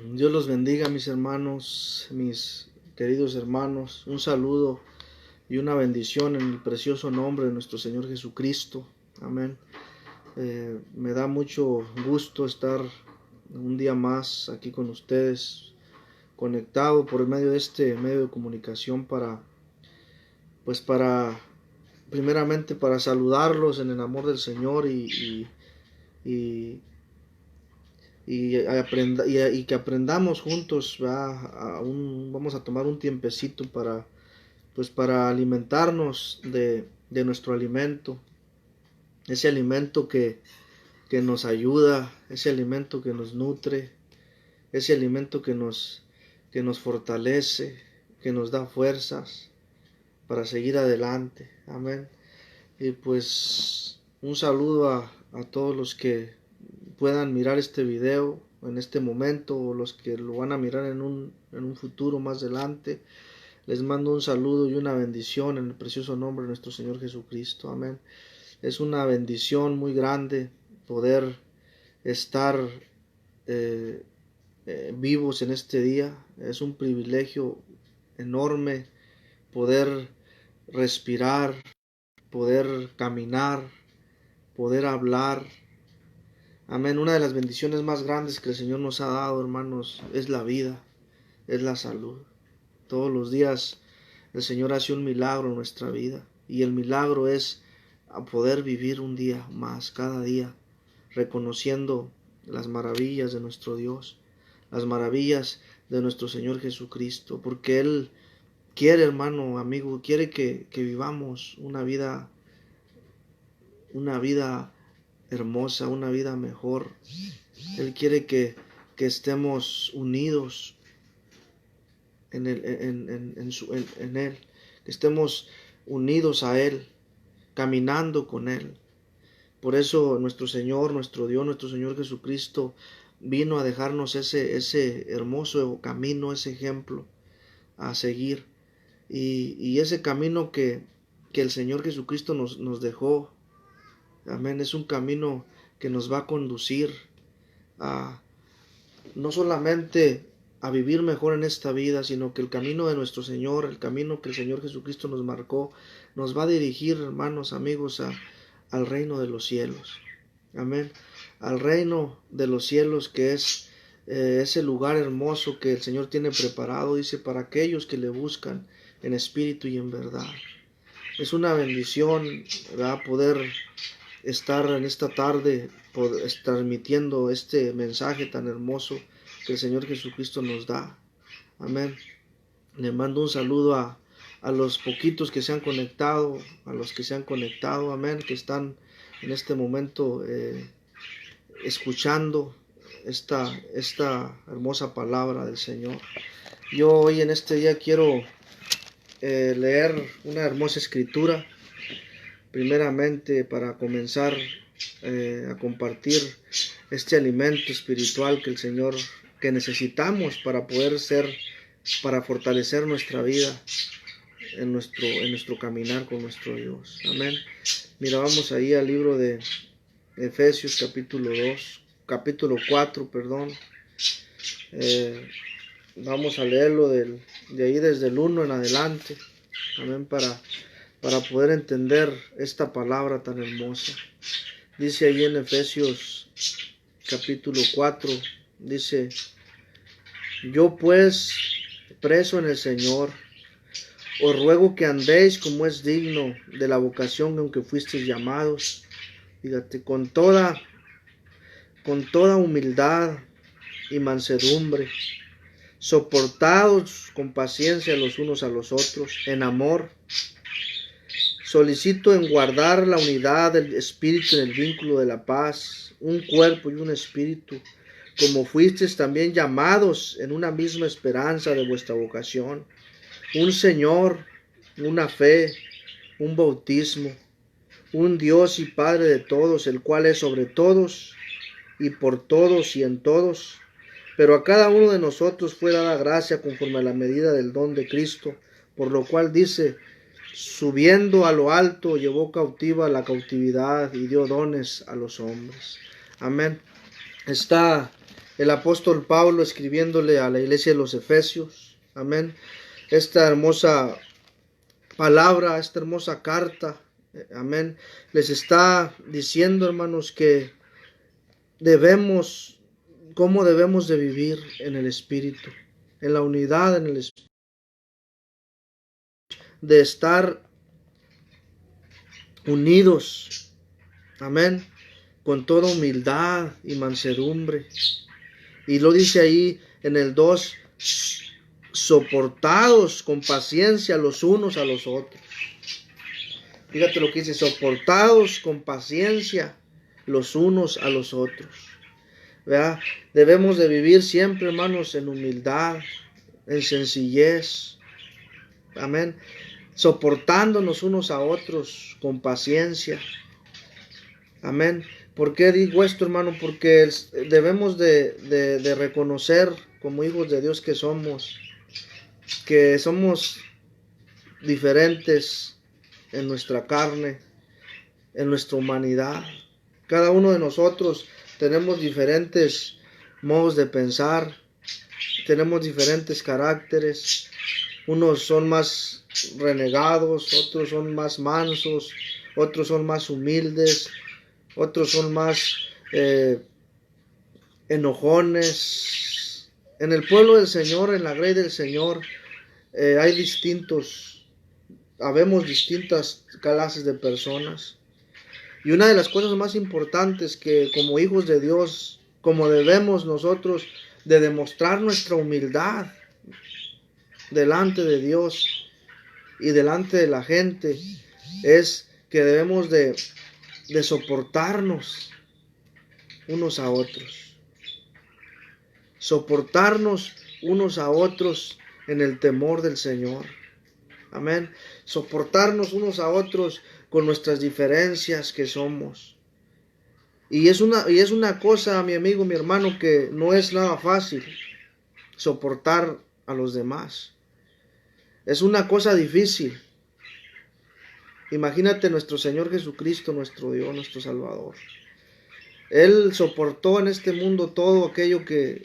Dios los bendiga, mis hermanos, mis queridos hermanos. Un saludo y una bendición en el precioso nombre de nuestro Señor Jesucristo. Amén. Me da mucho gusto estar un día más aquí con ustedes, conectado por medio de este medio de comunicación primeramente para saludarlos en el amor del Señor y y que aprendamos juntos, vamos a tomar un tiempecito para alimentarnos de nuestro alimento, ese alimento que nos ayuda, ese alimento que nos nutre, ese alimento que nos fortalece, que nos da fuerzas para seguir adelante. Amén. Y pues un saludo a todos los que puedan mirar este video en este momento o los que lo van a mirar en un futuro más adelante. Les mando un saludo y una bendición en el precioso nombre de nuestro Señor Jesucristo. Amén. Es una bendición muy grande poder estar vivos en este día. Es un privilegio enorme poder respirar, poder caminar, poder hablar. Amén. Una de las bendiciones más grandes que el Señor nos ha dado, hermanos, es la vida, es la salud. Todos los días el Señor hace un milagro en nuestra vida y el milagro es a poder vivir un día más, cada día, reconociendo las maravillas de nuestro Dios, las maravillas de nuestro Señor Jesucristo, porque Él quiere, hermano, amigo, quiere que vivamos una vida hermosa, una vida mejor. Él quiere que estemos unidos en Él, que estemos unidos a Él, caminando con Él. Por eso nuestro Señor, nuestro Dios, nuestro Señor Jesucristo vino a dejarnos ese hermoso camino, ese ejemplo a seguir. Y ese camino que el Señor Jesucristo nos dejó, amén, es un camino que nos va a conducir a no solamente a vivir mejor en esta vida, sino que el camino de nuestro Señor, el camino que el Señor Jesucristo nos marcó, nos va a dirigir, hermanos, amigos, al reino de los cielos. Amén. Al reino de los cielos, que es ese lugar hermoso que el Señor tiene preparado, dice, para aquellos que le buscan en espíritu y en verdad. Es una bendición, ¿verdad?, poder estar en esta tarde transmitiendo este mensaje tan hermoso que el Señor Jesucristo nos da. Amén. Le mando un saludo a los poquitos que se han conectado, a los que se han conectado, amén, que están en este momento escuchando esta hermosa palabra del Señor. Yo hoy en este día quiero leer una hermosa escritura, primeramente para comenzar a compartir este alimento espiritual que el Señor, que necesitamos para poder para fortalecer nuestra vida en nuestro caminar con nuestro Dios. Amén. Mira, vamos ahí al libro de Efesios capítulo 4, perdón. Vamos a leerlo de ahí desde el 1 en adelante. Amén, para poder entender esta palabra tan hermosa. Dice ahí en Efesios capítulo 4, dice: yo pues, preso en el Señor, os ruego que andéis como es digno de la vocación en que fuisteis llamados, fíjate, con toda humildad y mansedumbre, soportados con paciencia los unos a los otros, en amor. Solicito en guardar la unidad del Espíritu en el vínculo de la paz, un cuerpo y un espíritu, como fuisteis también llamados en una misma esperanza de vuestra vocación, un Señor, una fe, un bautismo, un Dios y Padre de todos, el cual es sobre todos y por todos y en todos. Pero a cada uno de nosotros fue dada gracia conforme a la medida del don de Cristo, por lo cual dice: subiendo a lo alto, llevó cautiva la cautividad y dio dones a los hombres. Amén. Esta el apóstol Pablo escribiéndole a la iglesia de los Efesios. Amén. Esta hermosa palabra, esta hermosa carta, amén, les está diciendo, hermanos, que cómo debemos de vivir en el Espíritu, en la unidad, en el Espíritu, de estar unidos, amén, con toda humildad y mansedumbre. Y lo dice ahí en el 2, soportados con paciencia los unos a los otros. Fíjate lo que dice, soportados con paciencia los unos a los otros. ¿Verdad? Debemos de vivir siempre, hermanos, en humildad, en sencillez. Amén. Soportándonos unos a otros con paciencia. Amén. ¿Por qué digo esto, hermano? Porque debemos de reconocer como hijos de Dios que somos diferentes en nuestra carne, en nuestra humanidad. Cada uno de nosotros tenemos diferentes modos de pensar, tenemos diferentes caracteres. Unos son más renegados, otros son más mansos, otros son más humildes, otros son más enojones. En el pueblo del Señor, en la grey del Señor, habemos distintas clases de personas. Y una de las cosas más importantes que como hijos de Dios, como debemos nosotros de demostrar nuestra humildad delante de Dios y delante de la gente, es que debemos de soportarnos unos a otros. Soportarnos unos a otros en el temor del Señor. Amén. Soportarnos unos a otros con nuestras diferencias que somos. Y es una cosa, mi amigo, mi hermano, que no es nada fácil soportar a los demás. Es una cosa difícil. Imagínate nuestro Señor Jesucristo, nuestro Dios, nuestro Salvador. Él soportó en este mundo todo aquello que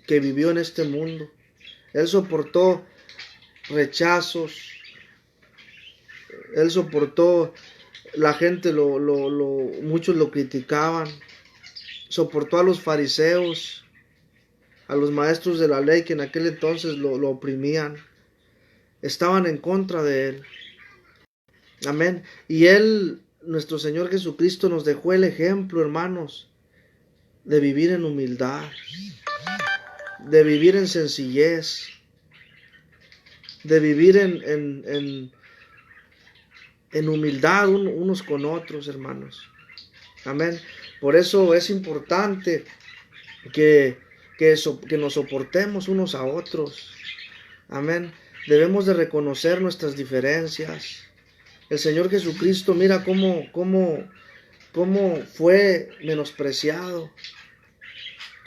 vivió en este mundo. Él soportó rechazos. Él soportó, la gente muchos lo criticaban. Soportó a los fariseos, a los maestros de la ley que en aquel entonces lo oprimían. Estaban en contra de él. Amén. Y él, nuestro Señor Jesucristo, nos dejó el ejemplo, hermanos, de vivir en humildad, de vivir en sencillez, de vivir en humildad unos con otros, hermanos. Amén. Por eso es importante que nos soportemos unos a otros. Amén. Debemos de reconocer nuestras diferencias. El Señor Jesucristo, mira cómo fue menospreciado,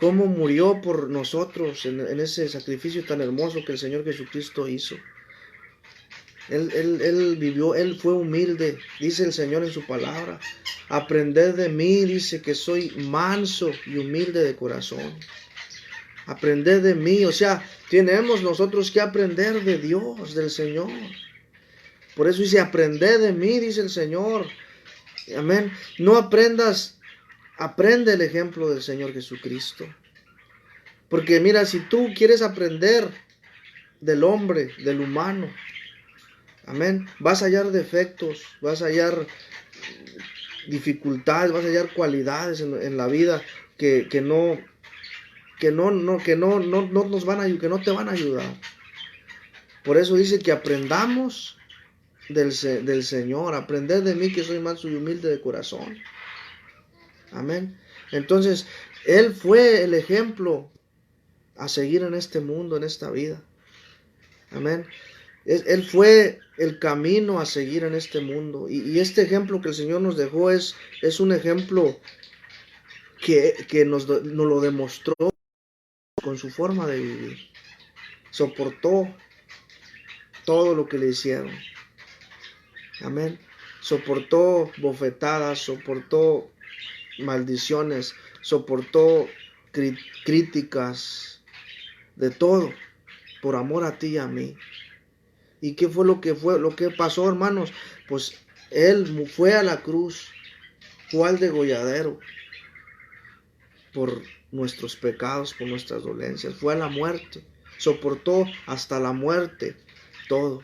cómo murió por nosotros en ese sacrificio tan hermoso que el Señor Jesucristo hizo. Él vivió, Él fue humilde, dice el Señor en su palabra. Aprended de mí, dice que soy manso y humilde de corazón. Aprended de mí, o sea, tenemos nosotros que aprender de Dios, del Señor. Por eso dice, aprended de mí, dice el Señor. Amén. No aprende el ejemplo del Señor Jesucristo. Porque mira, si tú quieres aprender del hombre, del humano, amén, vas a hallar defectos, vas a hallar dificultades, vas a hallar cualidades en la vida que no nos van a, que no te van a ayudar. Por eso dice que aprendamos del Señor, aprended de mí que soy manso y humilde de corazón. Amén. Entonces, Él fue el ejemplo a seguir en este mundo, en esta vida. Amén. Él fue el camino a seguir en este mundo. Y este ejemplo que el Señor nos dejó es un ejemplo que nos lo demostró con su forma de vivir. Soportó todo lo que le hicieron. Amén. Soportó bofetadas, soportó maldiciones, soportó críticas, de todo, por amor a ti y a mí. ¿Y qué fue lo que pasó, hermanos? Pues Él fue a la cruz, fue al degolladero por nuestros pecados, por nuestras dolencias, fue a la muerte, soportó hasta la muerte todo.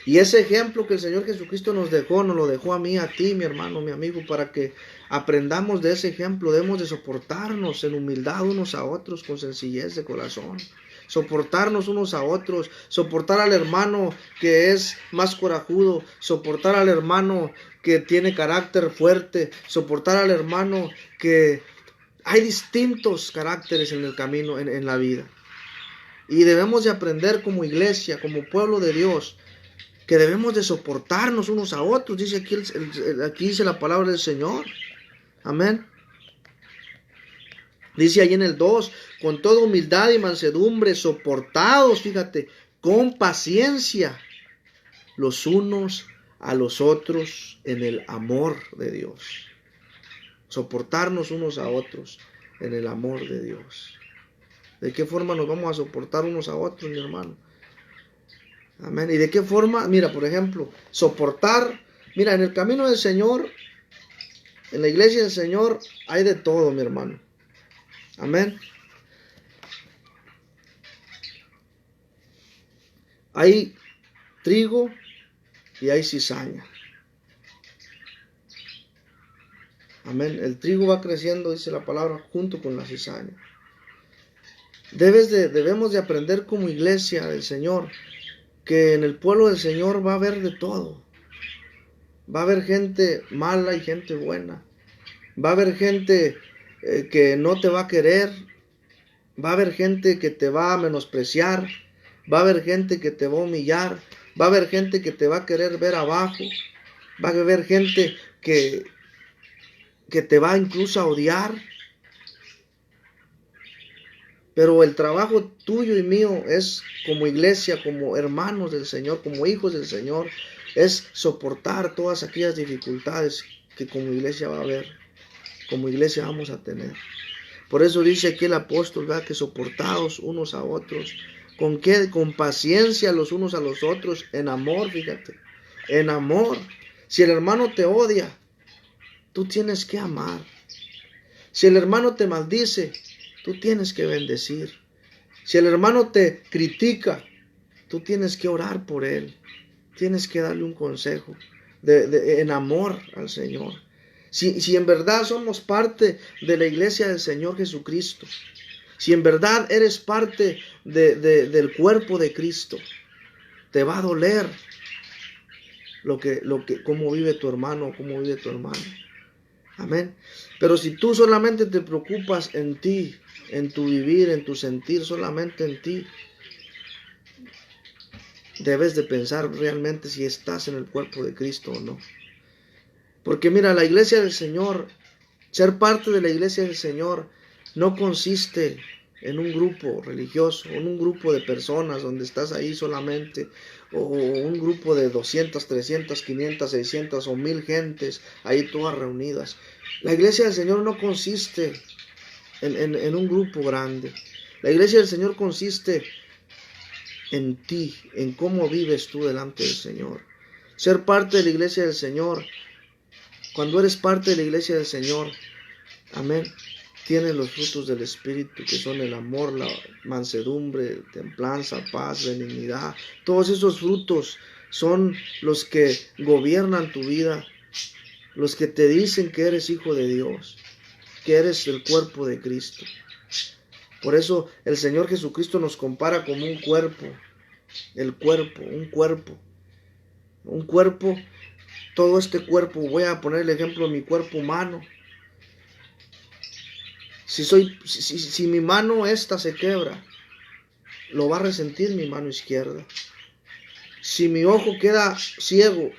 Y ese ejemplo que el Señor Jesucristo nos lo dejó a mí, a ti, mi hermano, mi amigo, para que aprendamos de ese ejemplo. Debemos de soportarnos en humildad unos a otros, con sencillez de corazón. Soportarnos unos a otros, soportar al hermano que es más corajudo, soportar al hermano que tiene carácter fuerte, soportar al hermano que hay distintos caracteres en el camino, en la vida. Y debemos de aprender como iglesia, como pueblo de Dios, que debemos de soportarnos unos a otros. Dice aquí dice la palabra del Señor. Amén. Dice ahí en el 2, con toda humildad y mansedumbre, soportados, fíjate, con paciencia, los unos a los otros en el amor de Dios. Soportarnos unos a otros en el amor de Dios. ¿De qué forma nos vamos a soportar unos a otros, mi hermano? Amén. ¿Y de qué forma? Mira, por ejemplo, soportar. Mira, en el camino del Señor, en la iglesia del Señor, hay de todo, mi hermano. Amén. Hay trigo y hay cizaña. Amén. El trigo va creciendo, dice la palabra, junto con la cizaña. Debemos de aprender como iglesia del Señor que en el pueblo del Señor va a haber de todo. Va a haber gente mala y gente buena. Va a haber gente que no te va a querer. Va a haber gente que te va a menospreciar. Va a haber gente que te va a humillar. Va a haber gente que te va a querer ver abajo. Va a haber gente que te va incluso a odiar. Pero el trabajo tuyo y mío es como iglesia, como hermanos del Señor, como hijos del Señor, es soportar todas aquellas dificultades que como iglesia va a haber, como iglesia vamos a tener. Por eso dice aquí el apóstol, ¿verdad? Que soportados unos a otros. ¿Con qué? Con paciencia los unos a los otros, en amor, fíjate, en amor. Si el hermano te odia, tú tienes que amar. Si el hermano te maldice, tú tienes que bendecir. Si el hermano te critica, tú tienes que orar por él. Tienes que darle un consejo en amor al Señor. Si en verdad somos parte de la iglesia del Señor Jesucristo, si en verdad eres parte del cuerpo de Cristo, te va a doler cómo vive tu hermano, cómo vive tu hermano. Amén. Pero si tú solamente te preocupas en ti, en tu vivir, en tu sentir, solamente en ti, debes de pensar realmente si estás en el cuerpo de Cristo o no. Porque mira, la iglesia del Señor, ser parte de la iglesia del Señor, no consiste en un grupo religioso, en un grupo de personas donde estás ahí solamente, o un grupo de 200, 300, 500, 600 o 1000 gentes ahí todas reunidas. La iglesia del Señor no consiste en un grupo grande. La iglesia del Señor consiste en ti, en cómo vives tú delante del Señor. Ser parte de la iglesia del Señor, cuando eres parte de la iglesia del Señor, amén, tienes los frutos del Espíritu, que son el amor, la mansedumbre, templanza, paz, benignidad. Todos esos frutos son los que gobiernan tu vida, los que te dicen que eres hijo de Dios, que eres el cuerpo de Cristo. Por eso el Señor Jesucristo nos compara como un cuerpo, un cuerpo, todo este cuerpo. Voy a poner el ejemplo de mi cuerpo humano. Si mi mano esta se quebra, lo va a resentir mi mano izquierda. Si mi ojo queda ciego,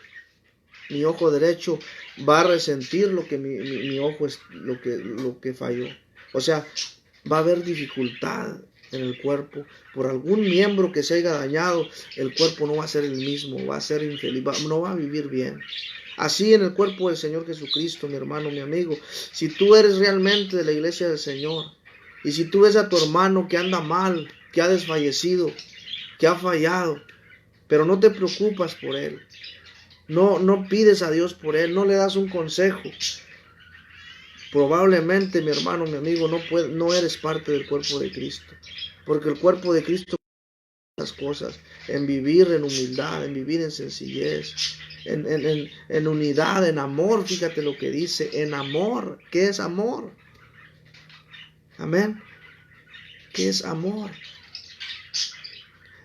mi ojo derecho va a resentir lo que mi ojo es, lo que falló. O sea, va a haber dificultad en el cuerpo. Por algún miembro que se haya dañado, el cuerpo no va a ser el mismo, va a ser infeliz, no va a vivir bien. Así en el cuerpo del Señor Jesucristo, mi hermano, mi amigo. Si tú eres realmente de la iglesia del Señor, y si tú ves a tu hermano que anda mal, que ha desfallecido, que ha fallado, pero no te preocupas por él, no pides a Dios por él, no le das un consejo, probablemente, mi hermano, mi amigo, no eres parte del cuerpo de Cristo, porque el cuerpo de Cristo las cosas, en vivir en humildad, en vivir en sencillez, en unidad, en amor. Fíjate lo que dice, en amor. ¿Qué es amor? Amén. ¿Qué es amor?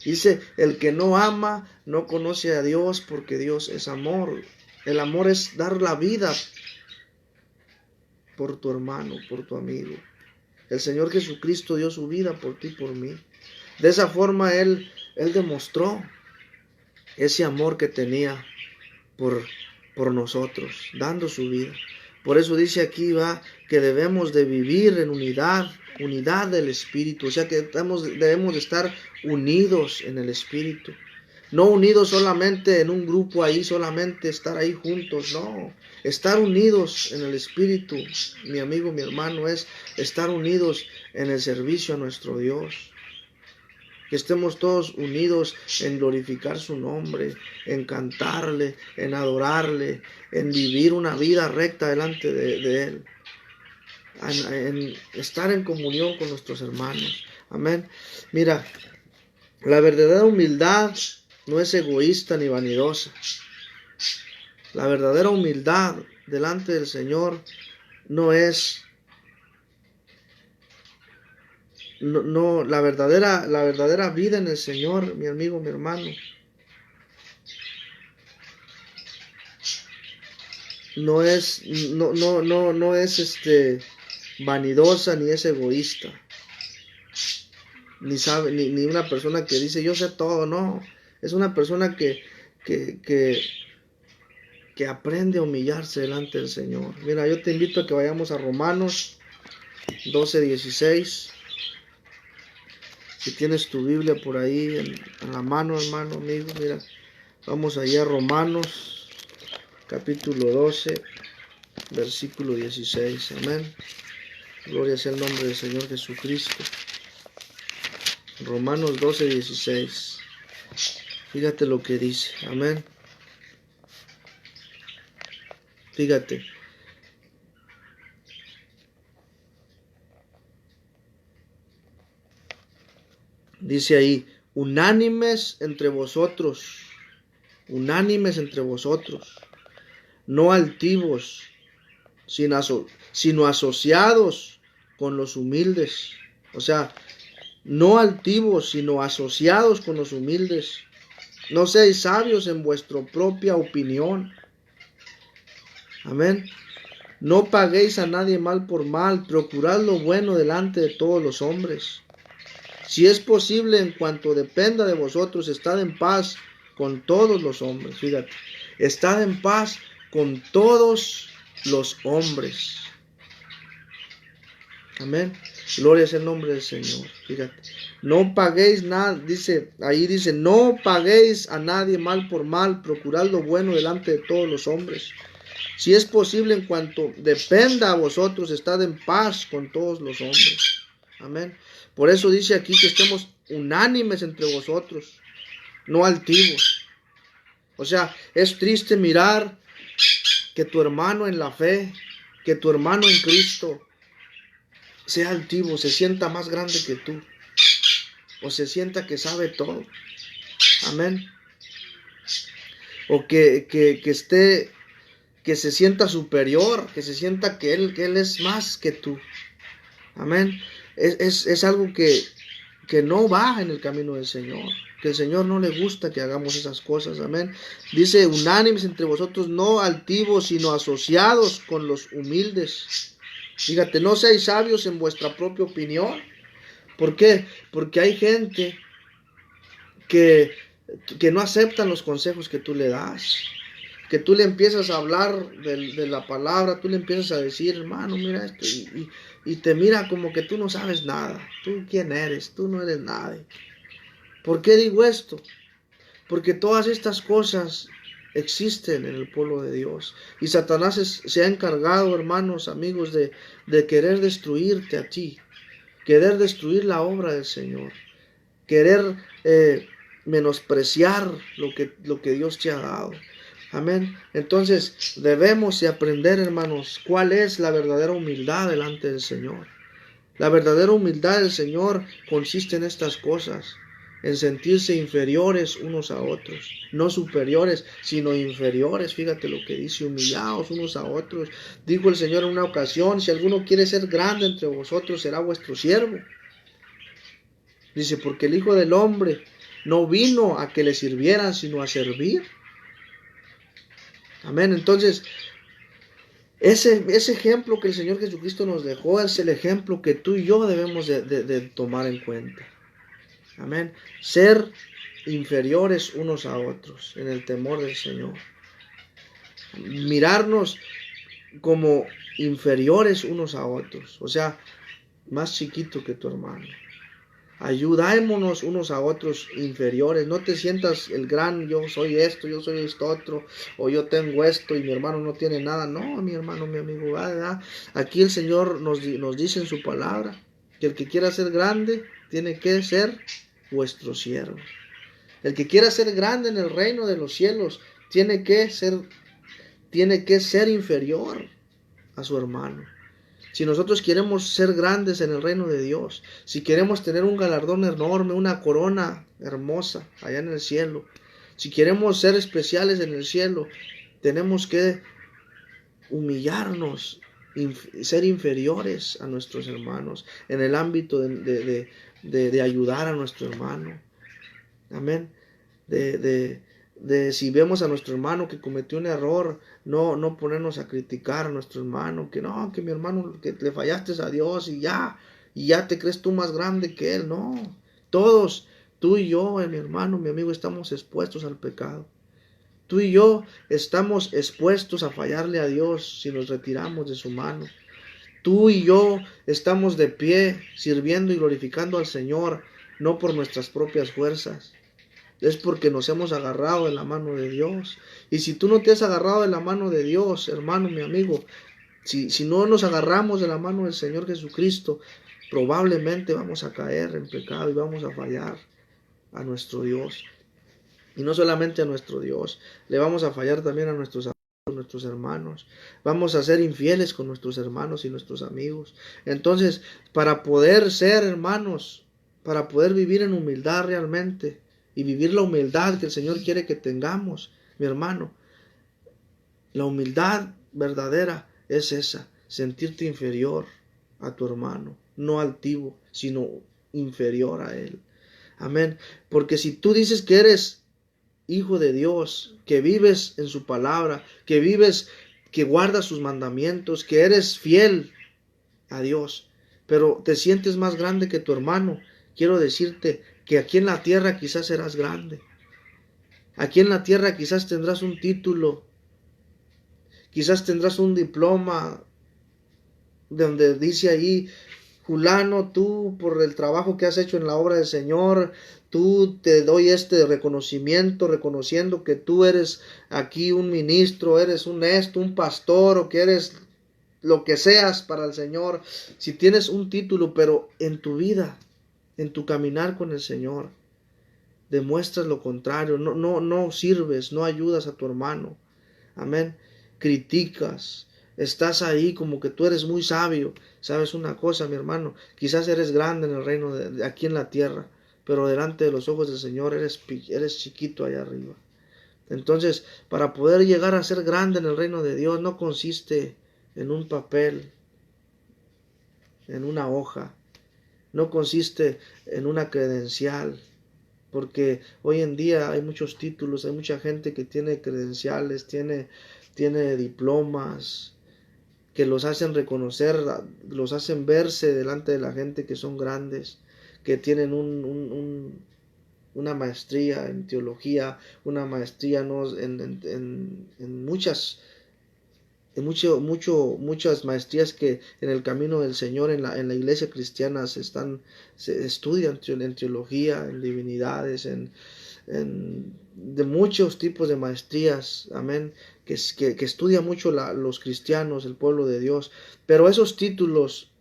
Dice, el que no ama no conoce a Dios, porque Dios es amor. El amor es dar la vida por tu hermano, por tu amigo. El Señor Jesucristo dio su vida por ti y por mí. De esa forma Él demostró ese amor que tenía por nosotros, dando su vida. Por eso dice aquí, que debemos de vivir en unidad del Espíritu. O sea que debemos de estar unidos en el Espíritu. No unidos solamente en un grupo ahí, solamente estar ahí juntos, no. Estar unidos en el Espíritu, mi amigo, mi hermano, es estar unidos en el servicio a nuestro Dios. Que estemos todos unidos en glorificar su nombre, en cantarle, en adorarle, en vivir una vida recta delante de Él, en estar en comunión con nuestros hermanos. Amén. Mira, la verdadera humildad no es egoísta ni vanidosa. La verdadera humildad delante del Señor no es... No, la verdadera vida en el Señor, mi amigo, mi hermano, no es vanidosa ni es egoísta. Ni una persona que dice yo sé todo, no. Es una persona que aprende a humillarse delante del Señor. Mira, yo te invito a que vayamos a Romanos 12:16. Si tienes tu Biblia por ahí en la mano, hermano, amigo, mira, vamos allá a Romanos, capítulo 12, versículo 16, amén. Gloria sea el nombre del Señor Jesucristo. Romanos 12:16. Fíjate lo que dice, amén. Fíjate. Dice ahí, unánimes entre vosotros, no altivos, sino asociados con los humildes. O sea, no altivos, sino asociados con los humildes. No seáis sabios en vuestra propia opinión. Amén. No paguéis a nadie mal por mal, procurad lo bueno delante de todos los hombres. Si es posible, en cuanto dependa de vosotros, estad en paz con todos los hombres. Fíjate, estad en paz con todos los hombres. Amén. Gloria es el nombre del Señor. Fíjate, no paguéis nada, dice, no paguéis a nadie mal por mal, procurad lo bueno delante de todos los hombres. Si es posible, en cuanto dependa a vosotros, estad en paz con todos los hombres. Amén. Por eso dice aquí que estemos unánimes entre vosotros, no altivos. O sea, es triste mirar que tu hermano en la fe, que tu hermano en Cristo sea altivo, se sienta más grande que tú, o se sienta que sabe todo. Amén. O que se sienta superior, que se sienta que él es más que tú. Amén. Es algo que no va en el camino del Señor, que el Señor no le gusta que hagamos esas cosas. Amén. Dice, unánimes entre vosotros, no altivos, sino asociados con los humildes. Fíjate, no seáis sabios en vuestra propia opinión. ¿Por qué? Porque hay gente que no aceptan los consejos que tú le das. Que tú le empiezas a hablar de la palabra, tú le empiezas a decir, hermano, mira esto, y te mira como que tú no sabes nada. ¿Tú quién eres? Tú no eres nadie. ¿Por qué digo esto? Porque todas estas cosas existen en el pueblo de Dios. Y Satanás se ha encargado, hermanos, amigos, de querer destruirte a ti, querer destruir la obra del Señor, querer menospreciar lo que Dios te ha dado. Amén. Entonces debemos de aprender, hermanos, cuál es la verdadera humildad delante del Señor. La verdadera humildad del Señor consiste en estas cosas, en sentirse inferiores unos a otros, no superiores, sino inferiores. Fíjate lo que dice, humillados unos a otros. Dijo el Señor en una ocasión, si alguno quiere ser grande entre vosotros, será vuestro siervo. Dice, porque el Hijo del Hombre no vino a que le sirvieran, sino a servir. Amén. Entonces, ese ejemplo que el Señor Jesucristo nos dejó es el ejemplo que tú y yo debemos de tomar en cuenta. Amén. Ser inferiores unos a otros en el temor del Señor. Mirarnos como inferiores unos a otros. O sea, más chiquito que tu hermano. Ayudémonos unos a otros inferiores. No te sientas el gran, yo soy esto otro, o yo tengo esto y mi hermano no tiene nada. No, mi hermano, mi amigo, ¿verdad? Aquí el Señor nos dice en su palabra que el que quiera ser grande tiene que ser vuestro siervo. El que quiera ser grande en el reino de los cielos tiene que ser inferior a su hermano. Si nosotros queremos ser grandes en el reino de Dios, si queremos tener un galardón enorme, una corona hermosa allá en el cielo, si queremos ser especiales en el cielo, tenemos que humillarnos, ser inferiores a nuestros hermanos en el ámbito de ayudar a nuestro hermano. Amén. Si vemos a nuestro hermano que cometió un error, no ponernos a criticar a nuestro hermano, que mi hermano, que le fallaste a Dios y ya te crees tú más grande que él. No, todos, tú y yo, mi hermano, mi amigo, estamos expuestos al pecado. Tú y yo estamos expuestos a fallarle a Dios si nos retiramos de su mano. Tú y yo estamos de pie sirviendo y glorificando al Señor, no por nuestras propias fuerzas. Es porque nos hemos agarrado de la mano de Dios. Y si tú no te has agarrado de la mano de Dios, hermano, mi amigo, si no nos agarramos de la mano del Señor Jesucristo, probablemente vamos a caer en pecado y vamos a fallar a nuestro Dios. Y no solamente a nuestro Dios, le vamos a fallar también a nuestros hermanos. Vamos a ser infieles con nuestros hermanos y nuestros amigos. Entonces, para poder ser hermanos, para poder vivir en humildad realmente, y vivir la humildad que el Señor quiere que tengamos, mi hermano, la humildad verdadera es esa, sentirte inferior a tu hermano, no altivo, sino inferior a él. Amén. Porque si tú dices que eres hijo de Dios, que vives en su palabra, que vives, que guardas sus mandamientos, que eres fiel a Dios, pero te sientes más grande que tu hermano, quiero decirte que aquí en la tierra quizás serás grande. Aquí en la tierra quizás tendrás un título, quizás tendrás un diploma donde dice ahí, fulano, tú por el trabajo que has hecho en la obra del Señor, tú te doy este reconocimiento, reconociendo que tú eres aquí un ministro, eres un pastor, o que eres lo que seas para el Señor. Si tienes un título, pero en tu vida, en tu caminar con el Señor, demuestras lo contrario, no sirves, no ayudas a tu hermano. Amén. Criticas, estás ahí como que tú eres muy sabio. Sabes una cosa, mi hermano, quizás eres grande en el reino de aquí en la tierra, pero delante de los ojos del Señor eres chiquito allá arriba. Entonces, para poder llegar a ser grande en el reino de Dios no consiste en un papel, en una hoja, no consiste en una credencial, porque hoy en día hay muchos títulos, hay mucha gente que tiene credenciales, tiene diplomas, que los hacen reconocer, los hacen verse delante de la gente que son grandes, que tienen una maestría en teología, una maestría en muchas muchas maestrías que en el camino del Señor, en la iglesia cristiana se estudian en teología, en divinidades, de muchos tipos de maestrías, amén, que estudia mucho los cristianos, el pueblo de Dios, pero esos títulos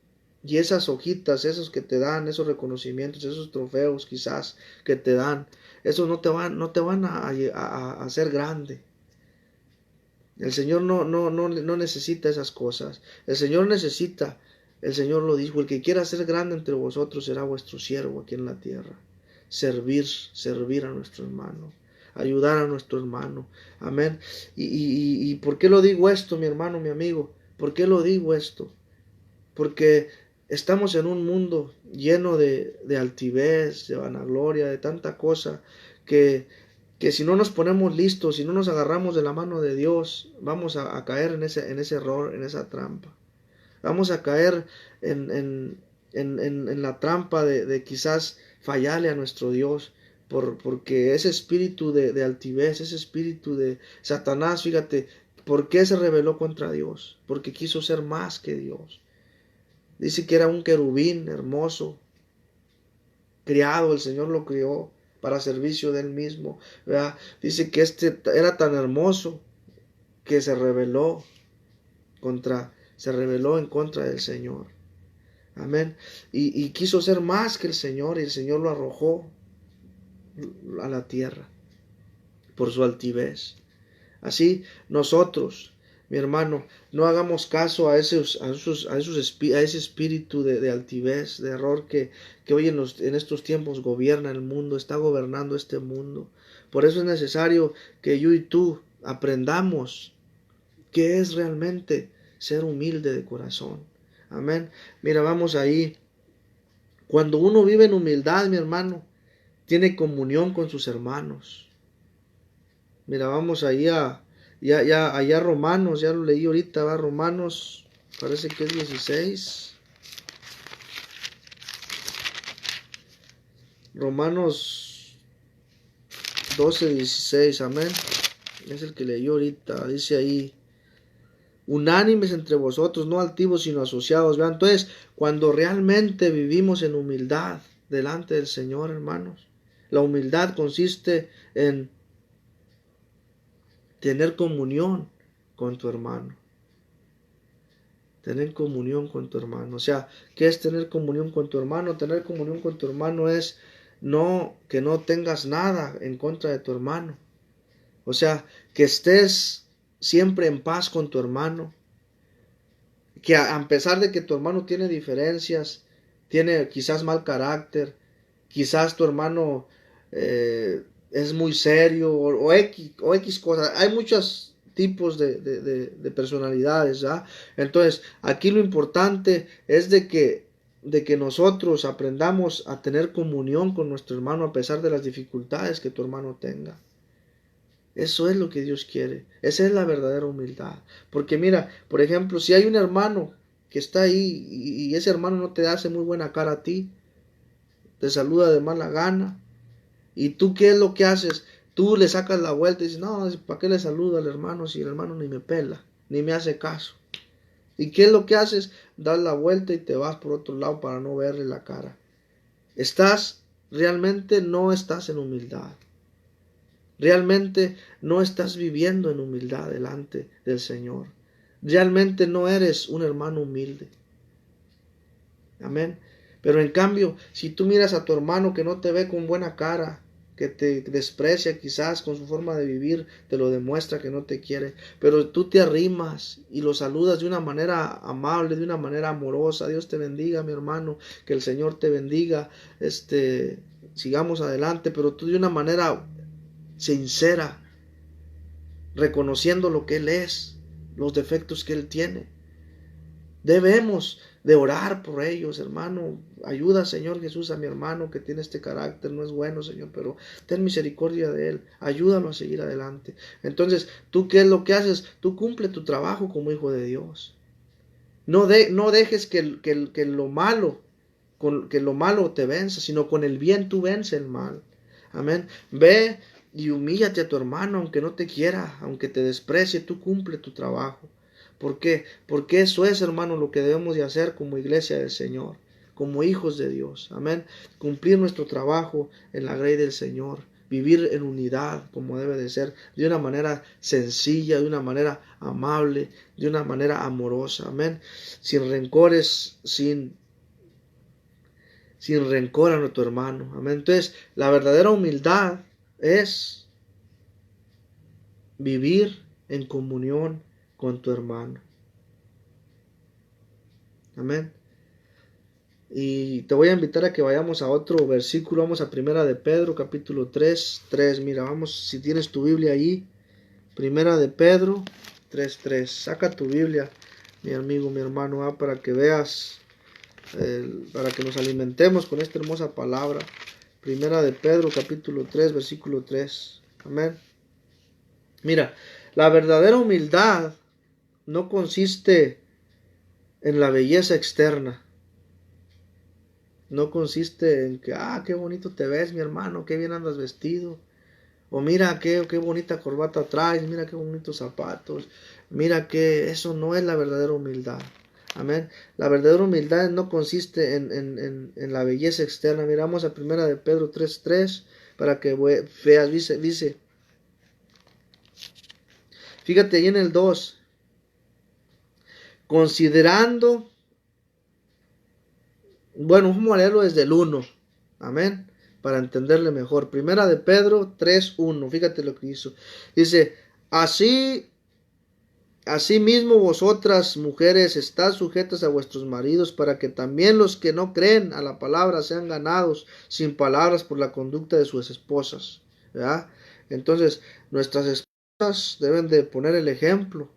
y esas hojitas, esos que te dan, esos reconocimientos, esos trofeos quizás que te dan, esos no te van a hacer grande. El Señor no necesita esas cosas. El Señor lo dijo, el que quiera ser grande entre vosotros será vuestro siervo aquí en la tierra. Servir a nuestro hermano, ayudar a nuestro hermano. Amén. ¿Y por qué lo digo esto, mi hermano, mi amigo? ¿Por qué lo digo esto? Porque estamos en un mundo lleno de altivez, de vanagloria, de tanta cosa que si no nos ponemos listos, si no nos agarramos de la mano de Dios, vamos a caer en ese error, en esa trampa. Vamos a caer en la trampa de quizás fallarle a nuestro Dios, porque ese espíritu de altivez, ese espíritu de Satanás, fíjate, ¿por qué se rebeló contra Dios? Porque quiso ser más que Dios. Dice que era un querubín hermoso, criado, el Señor lo crió para servicio de él mismo, ¿verdad? Dice que era tan hermoso que se rebeló en contra del Señor. Amén. Y quiso ser más que el Señor, y el Señor lo arrojó a la tierra por su altivez. Así nosotros, mi hermano, no hagamos caso a ese espíritu de altivez, de error que hoy en estos tiempos gobierna el mundo, está gobernando este mundo. Por eso es necesario que yo y tú aprendamos qué es realmente ser humilde de corazón. Amén. Mira, vamos ahí. Cuando uno vive en humildad, mi hermano, tiene comunión con sus hermanos. Mira, vamos ahí allá Romanos, ya lo leí ahorita, va Romanos, parece que es 16. Romanos 12:16, amén. Es el que leí ahorita, dice ahí, unánimes entre vosotros, no altivos sino asociados. Vean, entonces, cuando realmente vivimos en humildad delante del Señor, hermanos, la humildad consiste en tener comunión con tu hermano. Tener comunión con tu hermano. O sea, ¿qué es tener comunión con tu hermano? Tener comunión con tu hermano es que no tengas nada en contra de tu hermano. O sea, que estés siempre en paz con tu hermano. Que a pesar de que tu hermano tiene diferencias, tiene quizás mal carácter, quizás tu hermano es muy serio o X cosas. Hay muchos tipos de personalidades, ¿verdad? Entonces, aquí lo importante es de que nosotros aprendamos a tener comunión con nuestro hermano a pesar de las dificultades que tu hermano tenga. Eso es lo que Dios quiere. Esa es la verdadera humildad. Porque mira, por ejemplo, si hay un hermano que está ahí y ese hermano no te hace muy buena cara a ti, te saluda de mala gana, y tú ¿qué es lo que haces? Tú le sacas la vuelta y dices, no, ¿para qué le saludo al hermano si el hermano ni me pela, ni me hace caso? ¿Y qué es lo que haces? Das la vuelta y te vas por otro lado para no verle la cara. Realmente no estás en humildad. Realmente no estás viviendo en humildad delante del Señor. Realmente no eres un hermano humilde. Amén. Pero en cambio, si tú miras a tu hermano que no te ve con buena cara, que te desprecia quizás con su forma de vivir, te lo demuestra que no te quiere, pero tú te arrimas y lo saludas de una manera amable, de una manera amorosa. Dios te bendiga, mi hermano, que el Señor te bendiga, sigamos adelante, pero tú de una manera sincera, reconociendo lo que Él es, los defectos que Él tiene. Debemos de orar por ellos, hermano. Ayuda, Señor Jesús, a mi hermano que tiene este carácter, no es bueno, Señor, pero ten misericordia de él, ayúdalo a seguir adelante. Entonces, ¿tú qué es lo que haces? Tú cumple tu trabajo como hijo de Dios. No dejes que lo malo te venza, sino con el bien tú vence el mal. Amén. Ve y humíllate a tu hermano, aunque no te quiera, aunque te desprecie, tú cumple tu trabajo. ¿Por qué? Porque eso es, hermano, lo que debemos de hacer como iglesia del Señor, como hijos de Dios. Amén. Cumplir nuestro trabajo en la grey del Señor. Vivir en unidad como debe de ser, de una manera sencilla, de una manera amable, de una manera amorosa. Amén. Sin rencores, sin rencor a nuestro hermano. Amén. Entonces, la verdadera humildad es vivir en comunión con tu hermano. Amén. Y te voy a invitar a que vayamos a otro versículo. Vamos a Primera de Pedro, capítulo 3. Mira, vamos, si tienes tu Biblia ahí. Primera de Pedro 3. Saca tu Biblia, mi amigo, mi hermano, para que veas, para que nos alimentemos con esta hermosa palabra. Primera de Pedro, capítulo 3, versículo 3. Amén. Mira, la verdadera humildad no consiste en la belleza externa. No consiste en que, qué bonito te ves, mi hermano, qué bien andas vestido. O mira qué bonita corbata traes, mira qué bonitos zapatos. Mira que eso no es la verdadera humildad. Amén. La verdadera humildad no consiste en la belleza externa. Miramos a Primera de Pedro 3:3 para que veas. Dice, fíjate ahí en el 2. Considerando. Bueno, vamos a leerlo desde el 1. Amén. Para entenderle mejor. Primera de Pedro 3:1. Fíjate lo que hizo. Dice, Asimismo vosotras, mujeres, estad sujetas a vuestros maridos, para que también los que no creen a la palabra sean ganados sin palabras por la conducta de sus esposas. ¿Verdad? Entonces, nuestras esposas deben de poner el ejemplo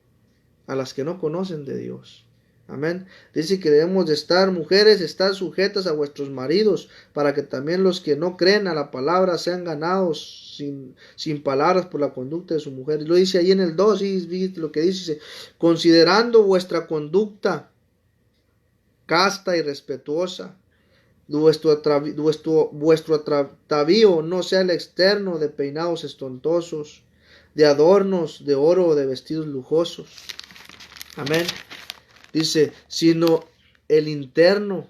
a las que no conocen de Dios. Amén. Dice que debemos de estar, mujeres, estar sujetas a vuestros maridos, para que también los que no creen a la palabra sean ganados sin palabras por la conducta de su mujer. Y lo dice ahí en el 2, y lo que dice, considerando vuestra conducta casta y respetuosa, vuestro atavío no sea el externo de peinados estontosos, de adornos de oro o de vestidos lujosos. Amén. Dice, sino el interno,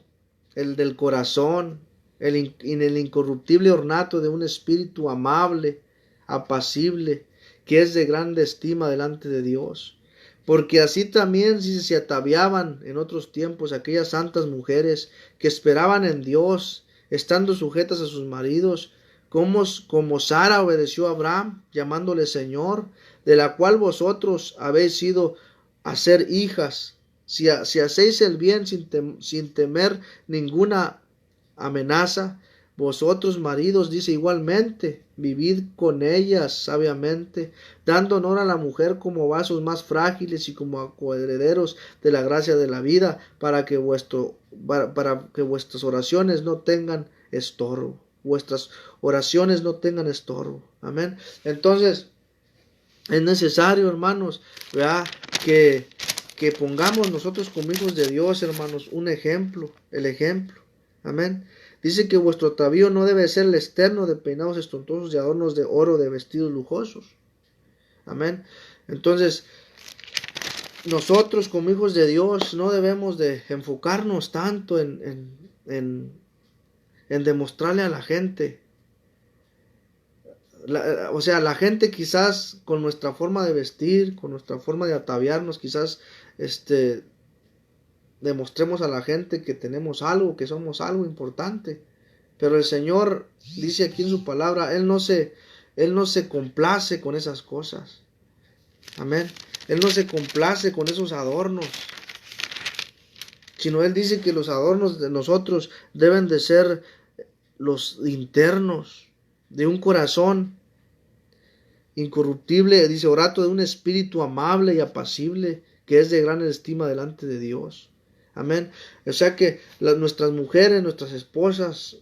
el del corazón, en el incorruptible ornato de un espíritu amable, apacible, que es de grande estima delante de Dios. Porque así también se ataviaban en otros tiempos aquellas santas mujeres que esperaban en Dios, estando sujetas a sus maridos, como Sara obedeció a Abraham, llamándole Señor, de la cual vosotros habéis sido a ser hijas, si hacéis el bien sin temer ninguna amenaza. Vosotros, maridos, dice igualmente, vivid con ellas sabiamente, dando honor a la mujer como vasos más frágiles y como coherederos de la gracia de la vida, para que vuestras oraciones no tengan estorbo. Vuestras oraciones no tengan estorbo. Amén. Entonces, es necesario, hermanos, ¿verdad? Que pongamos nosotros como hijos de Dios, hermanos, un ejemplo, el ejemplo. Amén. Dice que vuestro atavío no debe ser el externo de peinados estontosos y adornos de oro, de vestidos lujosos. Amén. Entonces, nosotros como hijos de Dios no debemos de enfocarnos tanto en demostrarle a la gente. La gente quizás con nuestra forma de vestir, con nuestra forma de ataviarnos, quizás demostremos a la gente que tenemos algo, que somos algo importante. Pero el Señor dice aquí en su palabra, Él no se complace con esas cosas. Amén. Él no se complace con esos adornos, sino Él dice que los adornos de nosotros deben de ser los internos, de un corazón incorruptible, dice, orato de un espíritu amable y apacible, que es de gran estima delante de Dios. Amén. O sea que nuestras mujeres, nuestras esposas,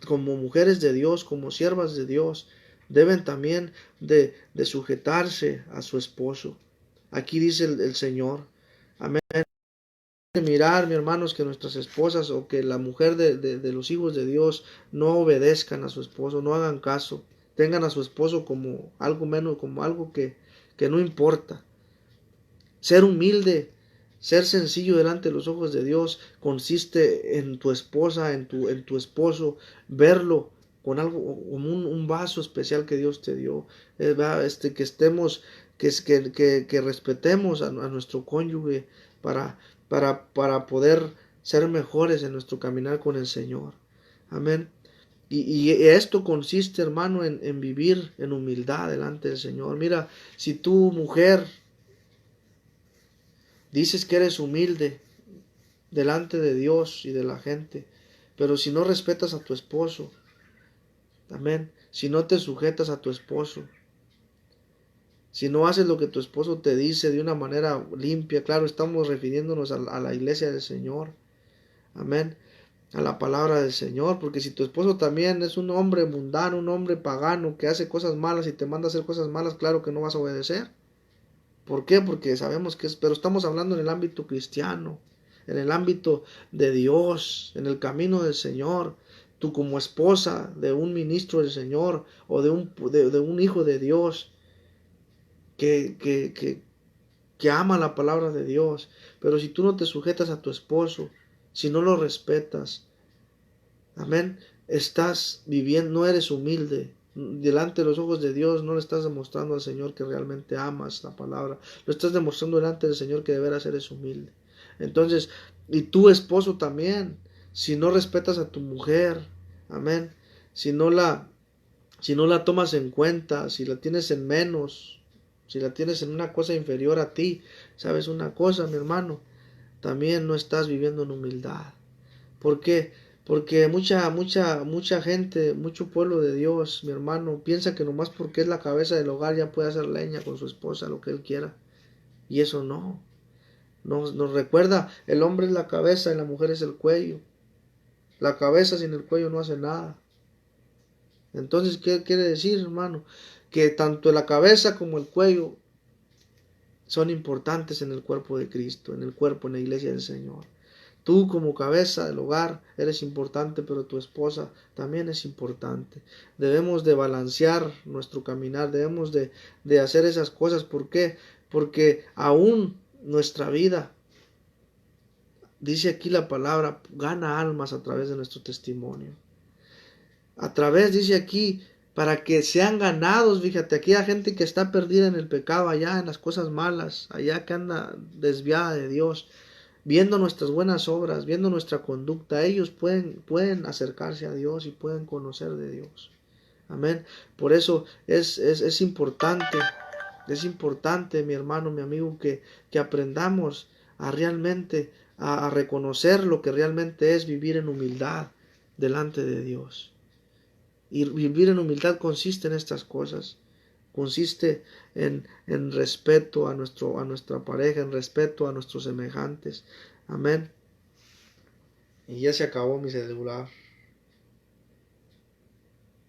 como mujeres de Dios, como siervas de Dios, deben también de sujetarse a su esposo. Aquí dice el Señor. Amén. Mirar, mi hermanos, que nuestras esposas o que la mujer de los hijos de Dios no obedezcan a su esposo, no hagan caso, tengan a su esposo como algo menos, como algo que no importa. Ser humilde Ser sencillo delante de los ojos de Dios consiste en tu esposa, en tu esposo, verlo con algo, como un vaso especial que Dios te dio. Que estemos, que respetemos a nuestro cónyuge para, para poder ser mejores en nuestro caminar con el Señor. Amén. Y esto consiste, hermano, en vivir en humildad delante del Señor. Mira, si tu mujer dices que eres humilde delante de Dios y de la gente, pero si no respetas a tu esposo, amén, si no te sujetas a tu esposo, si no haces lo que tu esposo te dice de una manera limpia, claro, estamos refiriéndonos a la iglesia del Señor, amén, a la palabra del Señor, porque si tu esposo también es un hombre mundano, un hombre pagano que hace cosas malas y te manda a hacer cosas malas, claro que no vas a obedecer. ¿Por qué? Porque sabemos que es, pero estamos hablando en el ámbito cristiano, en el ámbito de Dios, en el camino del Señor. Tú como esposa de un ministro del Señor o de un hijo de Dios que, que, que, que ama la palabra de Dios, pero si tú no te sujetas a tu esposo, si no lo respetas, amén, estás viviendo, no eres humilde. Delante de los ojos de Dios no le estás demostrando al Señor que realmente amas la palabra. Lo estás demostrando delante del Señor que de veras eres humilde. Entonces, y tu esposo también, si no respetas a tu mujer, amén, si no la, si no la tomas en cuenta, si la tienes en menos, si la tienes en una cosa inferior a ti, ¿sabes una cosa, mi hermano? También no estás viviendo en humildad. ¿Por qué? Porque mucha gente, mucho pueblo de Dios, mi hermano, piensa que nomás porque es la cabeza del hogar ya puede hacer leña con su esposa, lo que él quiera. Y eso no. Nos recuerda, el hombre es la cabeza y la mujer es el cuello. La cabeza sin el cuello no hace nada. Entonces, ¿qué quiere decir, hermano? Que tanto la cabeza como el cuello son importantes en el cuerpo de Cristo, en el cuerpo, en la iglesia del Señor. Tú como cabeza del hogar eres importante, pero tu esposa también es importante. Debemos de balancear nuestro caminar, debemos de hacer esas cosas. ¿Por qué? Porque aún nuestra vida, dice aquí la palabra, gana almas a través de nuestro testimonio. A través, dice aquí, para que sean ganados, fíjate, aquí hay gente que está perdida en el pecado, allá en las cosas malas, allá que anda desviada de Dios. Viendo nuestras buenas obras, viendo nuestra conducta, ellos pueden acercarse a Dios y pueden conocer de Dios. Amén. Por eso es importante, mi hermano, mi amigo, que aprendamos a realmente, a reconocer lo que realmente es vivir en humildad delante de Dios. Y vivir en humildad consiste en estas cosas. Consiste en respeto a nuestra pareja, en respeto a nuestros semejantes. Amén. Y ya se acabó mi celular.